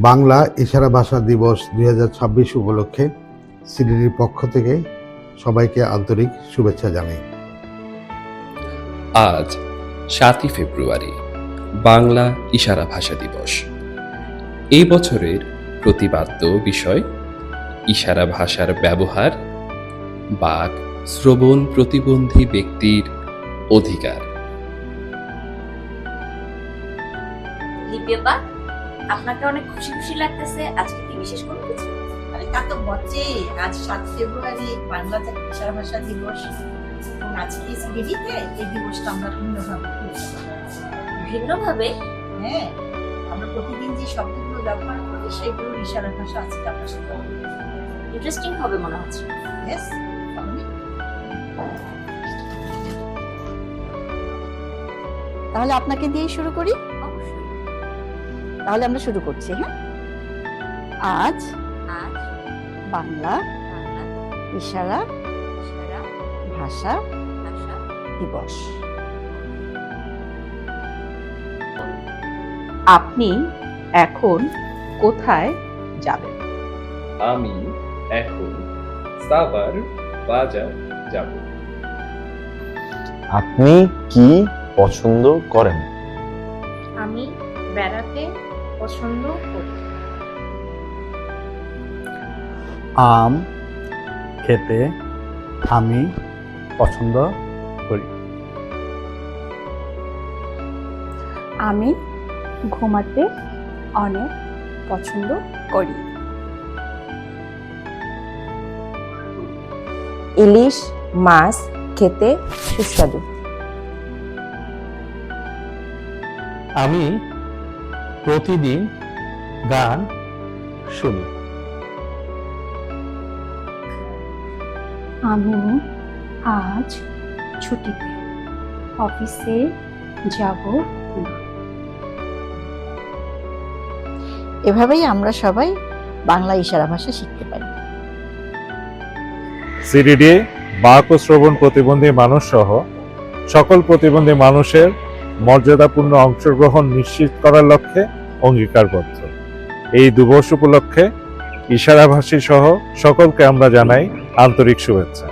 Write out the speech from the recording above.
বাংলা ইশারা ভাষা দিবস 2026 উপলক্ষে সিডিডির পক্ষ থেকে সবাইকে আন্তরিক শুভেচ্ছা জানাই। আজ 7 ফেব্রুয়ারি বাংলা ইশারা ভাষা দিবস। এই বছরের প্রতিপাদ্য বিষয় ইশারা ভাষার ব্যবহার, বাক শ্রবণ প্রতিবন্ধী ব্যক্তির অধিকার। লিপিয়াপা, আপনাকে অনেক খুশি খুশি লাগতেছে। আজকে কি বিশেষ কোনো কিছু? আরে তা তো বটেই। আজ 7 ফেব্রুয়ারি বাংলা ইশারা ভাষা দিবস, এবং আজকে সিডিডিতে এই দিবসটা আমরা ভিন্নভাবে ভিন্নভাবে? হ্যাঁ, আমরা প্রতিদিন যে শব্দগুলো ব্যবহার করি সেগুলোর ইশারা ভাষা আজকে আপনার সাথে ইন্টারেস্টিং হবে মনে হচ্ছে। ইয়েস। তাহলে আপনাকে দিয়েই শুরু করি। অবশ্যই। তাহলে আমরা শুরু করছি। হ্যাঁ, আজ আজ বাংলা বাংলা ইশারা ইশারা ভাষা ভাষা দিবস। আপনি এখন কোথায় যাবেন? আমি এখন সাভার বাজার যাব। আপনি কি পছন্দ করেন? আমি বেড়াতে পছন্দ করি। আম খেতে আমি পছন্দ করি। আমি ঘুমাতে অনেক পছন্দ করি। ইলিশ মাছ খেতে সুস্বাদু। আমি প্রতিদিন গান শুনি। আমি আজ ছুটিতে অফিসে যাব না। এভাবেই আমরা সবাই বাংলা ইশারা ভাষা শিখতে পারি। সিডিডি বাক ও শ্রবণ প্রতিবন্ধী মানুষ সহ সকল প্রতিবন্ধী মানুষের মর্যাদাপূর্ণ অংশগ্রহণ নিশ্চিত করার লক্ষ্যে অঙ্গীকারবদ্ধ। এই দিবস উপলক্ষে ইশারাভাষী সহ সকলকে আমরা জানাই আন্তরিক শুভেচ্ছা।